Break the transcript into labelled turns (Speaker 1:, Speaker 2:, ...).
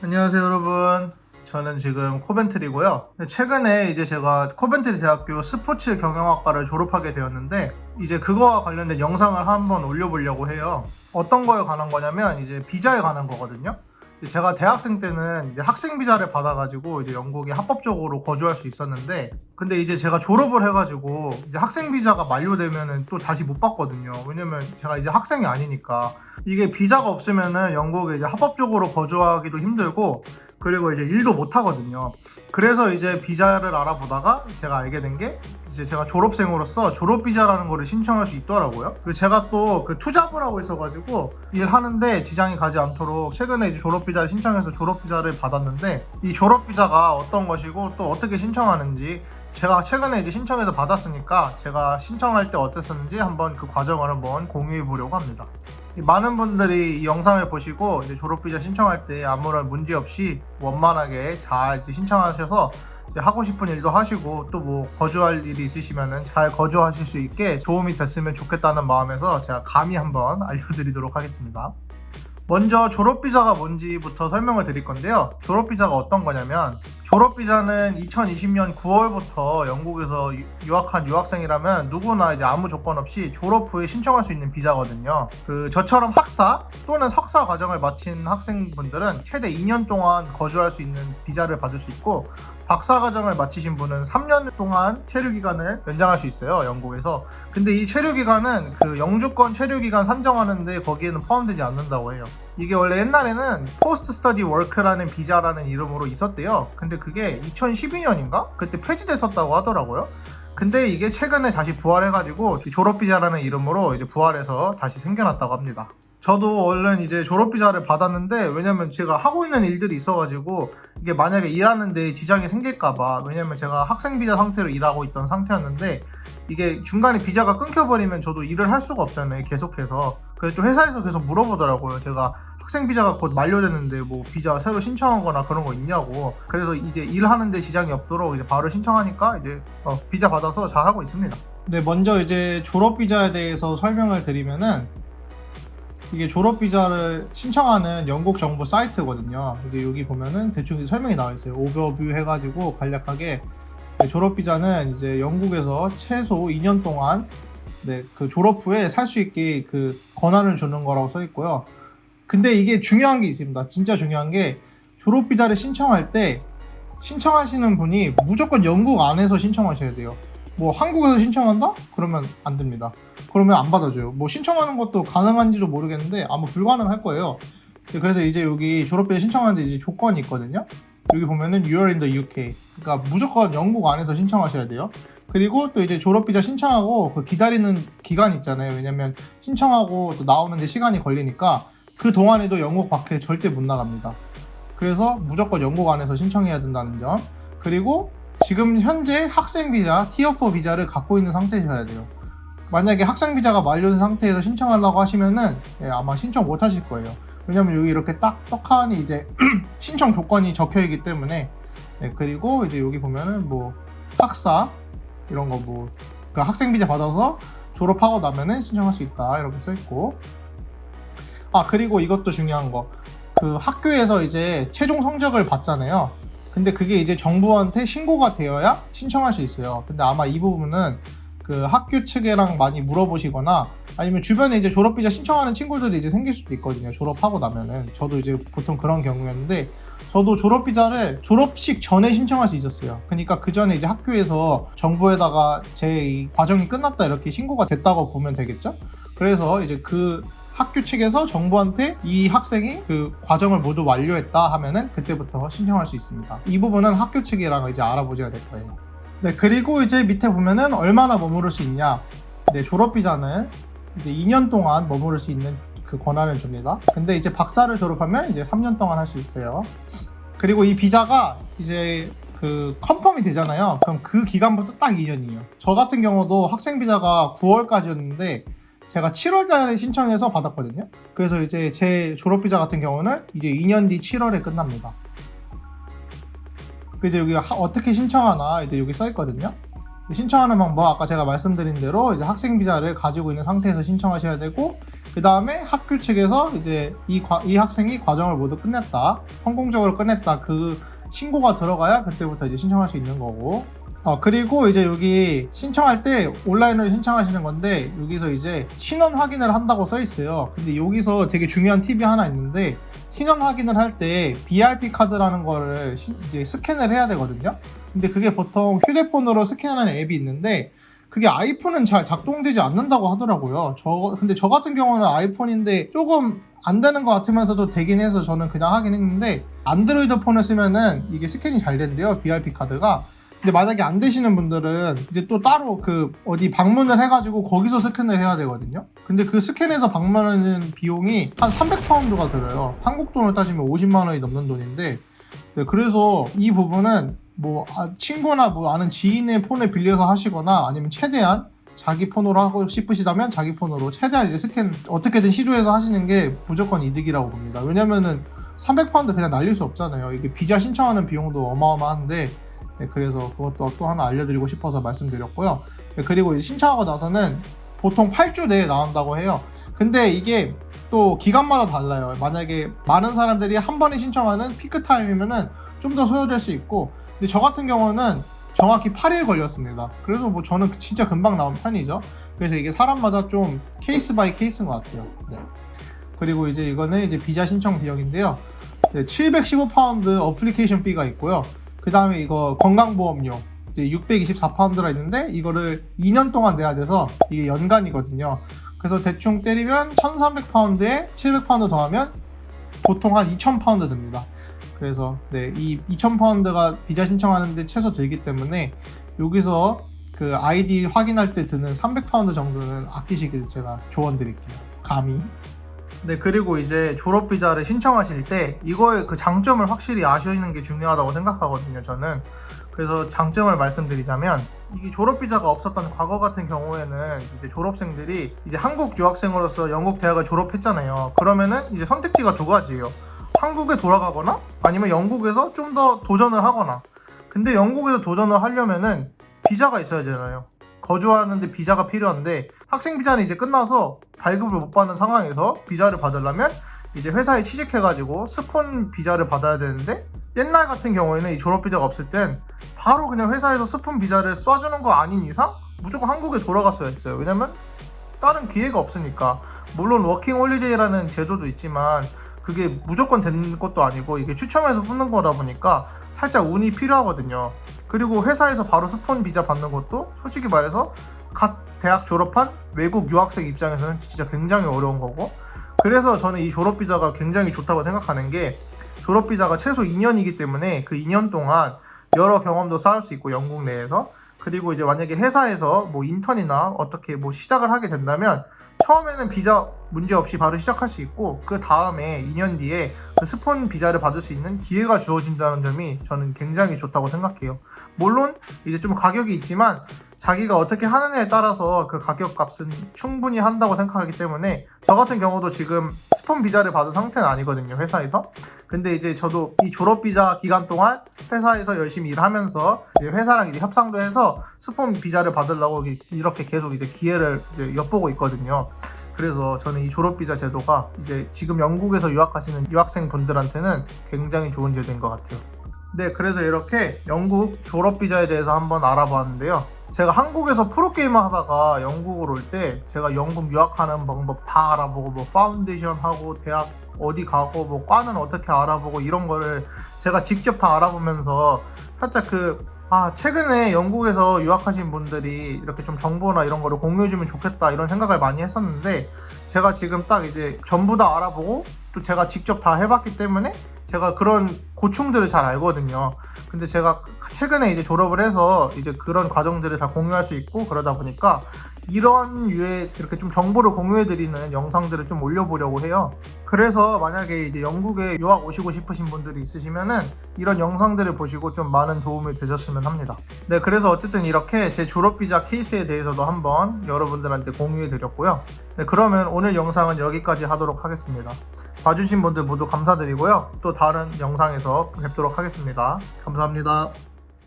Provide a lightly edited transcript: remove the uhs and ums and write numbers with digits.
Speaker 1: 안녕하세요 여러분, 저는 지금 코벤트리고요. 최근에 이제 제가 코벤트리 대학교 스포츠 경영학과를 졸업하게 되었는데 이제 그거와 관련된 영상을 한번 올려보려고 해요. 어떤 거에 관한 거냐면 이제 비자에 관한 거거든요. 제가 대학생 때는 이제 학생 비자를 받아가지고 이제 영국에 합법적으로 거주할 수 있었는데, 근데 이제 제가 졸업을 해가지고 이제 학생 비자가 만료되면은 또 다시 못 받거든요. 왜냐면 제가 이제 학생이 아니니까. 이게 비자가 없으면은 영국에 이제 합법적으로 거주하기도 힘들고, 그리고 이제 일도 못 하거든요. 그래서 이제 비자를 알아보다가 제가 알게 된 게, 이제 제가 졸업생으로서 졸업 비자라는 거를 신청할 수 있더라고요. 그리고 제가 또 그 투잡을 하고 있어가지고 일하는데 지장이 가지 않도록 최근에 이제 졸업 비자를 신청해서 졸업 비자를 받았는데, 이 졸업 비자가 어떤 것이고 또 어떻게 신청하는지 제가 최근에 이제 신청해서 받았으니까 제가 신청할 때 어땠었는지 한번 그 과정을 한번 공유해 보려고 합니다. 많은 분들이 이 영상을 보시고 이제 졸업비자 신청할 때 아무런 문제 없이 원만하게 잘 이제 신청하셔서 이제 하고 싶은 일도 하시고 또 뭐 거주할 일이 있으시면은 잘 거주하실 수 있게 도움이 됐으면 좋겠다는 마음에서 제가 감히 한번 알려드리도록 하겠습니다. 먼저 졸업비자가 뭔지부터 설명을 드릴 건데요. 졸업비자가 어떤 거냐면, 졸업비자는 2020년 9월부터 영국에서 유학한 유학생이라면 누구나 이제 아무 조건 없이 졸업 후에 신청할 수 있는 비자거든요. 저처럼 학사 또는 석사 과정을 마친 학생분들은 최대 2년 동안 거주할 수 있는 비자를 받을 수 있고, 박사 과정을 마치신 분은 3년 동안 체류 기간을 연장할 수 있어요, 영국에서. 근데 이 체류 기간은 그 영주권 체류 기간 산정하는데 거기에는 포함되지 않는다고 해요. 이게 원래 옛날에는 포스트 스터디 워크라는 비자라는 이름으로 있었대요. 근데 그게 2012년인가? 그때 폐지됐었다고 하더라고요. 근데 이게 최근에 다시 부활해가지고 졸업비자라는 이름으로 이제 부활해서 다시 생겨났다고 합니다. 저도 얼른 이제 졸업비자를 받았는데, 왜냐면 제가 하고 있는 일들이 있어가지고 이게 만약에 일하는데 지장이 생길까봐, 왜냐면 제가 학생비자 상태로 일하고 있던 상태였는데 이게 중간에 비자가 끊겨버리면 저도 일을 할 수가 없잖아요, 계속해서. 그래서 또 회사에서 계속 물어보더라고요. 제가 학생 비자가 곧 만료되는데 뭐 비자 새로 신청하거나 그런 거 있냐고. 그래서 이제 일하는데 지장이 없도록 이제 바로 신청하니까 이제 비자 받아서 잘 하고 있습니다. 네, 먼저 이제 졸업 비자에 대해서 설명을 드리면은, 이게 졸업 비자를 신청하는 영국 정부 사이트거든요. 이제 여기 보면은 대충 설명이 나와 있어요. 오버뷰 해가지고 간략하게, 졸업 비자는 이제 영국에서 최소 2년 동안 그 졸업 후에 살 수 있게 그 권한을 주는 거라고 써 있고요. 근데 이게 중요한 게 있습니다. 진짜 중요한 게, 졸업 비자를 신청할 때 신청하시는 분이 무조건 영국 안에서 신청하셔야 돼요. 뭐 한국에서 신청한다? 그러면 안 됩니다. 그러면 안 받아줘요. 뭐 신청하는 것도 가능한지도 모르겠는데 아마 불가능할 거예요. 그래서 이제 여기 졸업비자 신청하는데 이제 조건이 있거든요. 여기 보면은 You are in the UK. 그러니까 무조건 영국 안에서 신청하셔야 돼요. 그리고 또 이제 졸업비자 신청하고 그 기다리는 기간 있잖아요. 왜냐면 신청하고 또 나오는데 시간이 걸리니까 그 동안에도 영국 밖에 절대 못 나갑니다. 그래서 무조건 영국 안에서 신청해야 된다는 점. 그리고 지금 현재 학생 비자, 티어 4 비자를 갖고 있는 상태이셔야 돼요. 만약에 학생 비자가 만료된 상태에서 신청하려고 하시면은 아마 신청 못 하실 거예요. 왜냐면 여기 이렇게 딱 떡하니 이제 신청 조건이 적혀 있기 때문에. 그리고 이제 여기 보면은 뭐 학사 이런 거 뭐 그 학생 비자 받아서 졸업하고 나면은 신청할 수 있다 이렇게 써 있고. 그리고 이것도 중요한 거, 그 학교에서 이제 최종 성적을 받잖아요. 근데 그게 이제 정부한테 신고가 되어야 신청할 수 있어요. 근데 아마 이 부분은 그 학교 측이랑 많이 물어보시거나, 아니면 주변에 이제 졸업비자 신청하는 친구들이 이제 생길 수도 있거든요, 졸업하고 나면은. 저도 이제 보통 그런 경우였는데, 저도 졸업비자를 졸업식 전에 신청할 수 있었어요. 그러니까 그 전에 이제 학교에서 정부에다가 제 이 과정이 끝났다 이렇게 신고가 됐다고 보면 되겠죠. 그래서 이제 그 학교 측에서 정부한테 이 학생이 그 과정을 모두 완료했다 하면은 그때부터 신청할 수 있습니다. 이 부분은 학교 측이랑 이제 알아보셔야 될 거예요. 네, 그리고 이제 밑에 보면은 얼마나 머무를 수 있냐. 네, 졸업비자는 이제 2년 동안 머무를 수 있는 그 권한을 줍니다. 근데 이제 박사를 졸업하면 이제 3년 동안 할 수 있어요. 그리고 이 비자가 이제 그 컨펌이 되잖아요. 그럼 그 기간부터 딱 2년이에요. 저 같은 경우도 학생 비자가 9월까지였는데 제가 7월달에 신청해서 받았거든요. 그래서 이제 제 졸업비자 같은 경우는 이제 2년 뒤 7월에 끝납니다. 이제 여기 어떻게 신청하나 이제 여기 써 있거든요. 신청하는 방법, 아까 제가 말씀드린 대로 이제 학생 비자를 가지고 있는 상태에서 신청하셔야 되고, 그 다음에 학교 측에서 이제 이 학생이 과정을 모두 끝냈다, 성공적으로 끝냈다, 그 신고가 들어가야 그때부터 이제 신청할 수 있는 거고. 그리고 이제 여기 신청할 때 온라인으로 신청하시는 건데, 여기서 이제 신원 확인을 한다고 써 있어요. 근데 여기서 되게 중요한 팁이 하나 있는데, 신원 확인을 할 때 BRP 카드라는 거를 이제 스캔을 해야 되거든요. 근데 그게 보통 휴대폰으로 스캔하는 앱이 있는데, 그게 아이폰은 잘 작동되지 않는다고 하더라고요. 근데 저 같은 경우는 아이폰인데 조금 안 되는 것 같으면서도 되긴 해서 저는 그냥 하긴 했는데, 안드로이드 폰을 쓰면은 이게 스캔이 잘 된대요, BRP 카드가. 근데 만약에 안 되시는 분들은 이제 또 따로 어디 방문을 해가지고 거기서 스캔을 해야 되거든요. 근데 그 스캔해서 방문하는 비용이 한 300파운드가 들어요. 한국 돈으로 따지면 50만 원이 넘는 돈인데, 네, 그래서 이 부분은 친구나 아는 지인의 폰을 빌려서 하시거나, 아니면 최대한 자기 폰으로 하고 싶으시다면 자기 폰으로 최대한 이제 스캔 어떻게든 시도해서 하시는 게 무조건 이득이라고 봅니다. 왜냐면은 300파운드 그냥 날릴 수 없잖아요. 이게 비자 신청하는 비용도 어마어마한데, 네, 그래서 그것도 또 하나 알려드리고 싶어서 말씀드렸고요. 네, 그리고 이제 신청하고 나서는 보통 8주 내에 나온다고 해요. 근데 이게 또 기간마다 달라요. 만약에 많은 사람들이 한 번에 신청하는 피크 타임이면은 좀 더 소요될 수 있고, 근데 저 같은 경우는 정확히 8일 걸렸습니다. 그래서 저는 진짜 금방 나온 편이죠. 그래서 이게 사람마다 좀 케이스 바이 케이스인 것 같아요. 네. 그리고 이제 이거는 이제 비자 신청 비용인데요. 네, 715파운드 어플리케이션 피가 있고요. 그 다음에 이거 건강보험료 이제 624파운드라 있는데, 이거를 2년 동안 내야 돼서 이게 연간이거든요. 그래서 대충 때리면 1300파운드에 700파운드 더하면 보통 한 2000파운드 듭니다. 그래서 네, 이 2000파운드가 비자 신청하는데 최소 들기 때문에 여기서 그 아이디 확인할 때 드는 300파운드 정도는 아끼시길 제가 조언드릴게요, 감히. 네, 그리고 이제 졸업비자를 신청하실 때 이거의 그 장점을 확실히 아시는 게 중요하다고 생각하거든요, 저는. 그래서 장점을 말씀드리자면, 이게 졸업비자가 없었던 과거 같은 경우에는 이제 졸업생들이 이제 한국 유학생으로서 영국 대학을 졸업했잖아요. 그러면은 이제 선택지가 두 가지예요. 한국에 돌아가거나 아니면 영국에서 좀 더 도전을 하거나. 근데 영국에서 도전을 하려면은 비자가 있어야 되잖아요. 거주하는데 비자가 필요한데, 학생 비자는 이제 끝나서 발급을 못 받는 상황에서 비자를 받으려면 이제 회사에 취직해가지고 스폰 비자를 받아야 되는데, 옛날 같은 경우에는 이 졸업 비자가 없을 땐 바로 그냥 회사에서 스폰 비자를 쏴주는 거 아닌 이상 무조건 한국에 돌아갔어야 했어요. 왜냐면 다른 기회가 없으니까. 물론 워킹 홀리데이라는 제도도 있지만 그게 무조건 된 것도 아니고 이게 추첨해서 뽑는 거다 보니까 살짝 운이 필요하거든요. 그리고 회사에서 바로 스폰 비자 받는 것도 솔직히 말해서 갓 대학 졸업한 외국 유학생 입장에서는 진짜 굉장히 어려운 거고, 그래서 저는 이 졸업 비자가 굉장히 좋다고 생각하는 게, 졸업 비자가 최소 2년이기 때문에 그 2년 동안 여러 경험도 쌓을 수 있고, 영국 내에서. 그리고 이제 만약에 회사에서 인턴이나 어떻게 시작을 하게 된다면 처음에는 비자 문제 없이 바로 시작할 수 있고, 그 다음에 2년 뒤에 그 스폰 비자를 받을 수 있는 기회가 주어진다는 점이 저는 굉장히 좋다고 생각해요. 물론 이제 좀 가격이 있지만 자기가 어떻게 하느냐에 따라서 그 가격 값은 충분히 한다고 생각하기 때문에, 저 같은 경우도 지금 스폰 비자를 받은 상태는 아니거든요, 회사에서. 근데 이제 저도 이 졸업 비자 기간 동안 회사에서 열심히 일하면서 이제 회사랑 이제 협상도 해서 스폰 비자를 받으려고 이렇게 계속 이제 기회를 이제 엿보고 있거든요. 그래서 저는 이 졸업 비자 제도가 이제 지금 영국에서 유학하시는 유학생 분들한테는 굉장히 좋은 제도인 것 같아요. 네, 그래서 이렇게 영국 졸업 비자에 대해서 한번 알아봤는데요. 제가 한국에서 프로게이머 하다가 영국으로 올 때 제가 영국 유학하는 방법 다 알아보고, 파운데이션 하고 대학 어디 가고 과는 어떻게 알아보고, 이런 거를 제가 직접 다 알아보면서 살짝 최근에 영국에서 유학하신 분들이 이렇게 좀 정보나 이런 거를 공유해주면 좋겠다, 이런 생각을 많이 했었는데, 제가 지금 딱 이제 전부 다 알아보고 또 제가 직접 다 해봤기 때문에 제가 그런 고충들을 잘 알거든요. 근데 제가 최근에 이제 졸업을 해서 이제 그런 과정들을 다 공유할 수 있고, 그러다 보니까 이런 유의 이렇게 좀 정보를 공유해드리는 영상들을 좀 올려보려고 해요. 그래서 만약에 이제 영국에 유학 오시고 싶으신 분들이 있으시면은 이런 영상들을 보시고 좀 많은 도움이 되셨으면 합니다. 네, 그래서 어쨌든 이렇게 제 졸업비자 케이스에 대해서도 한번 여러분들한테 공유해드렸고요. 네, 그러면 오늘 영상은 여기까지 하도록 하겠습니다. 봐주신 분들 모두 감사드리고요. 또 다른 영상에서 뵙도록 하겠습니다. 감사합니다.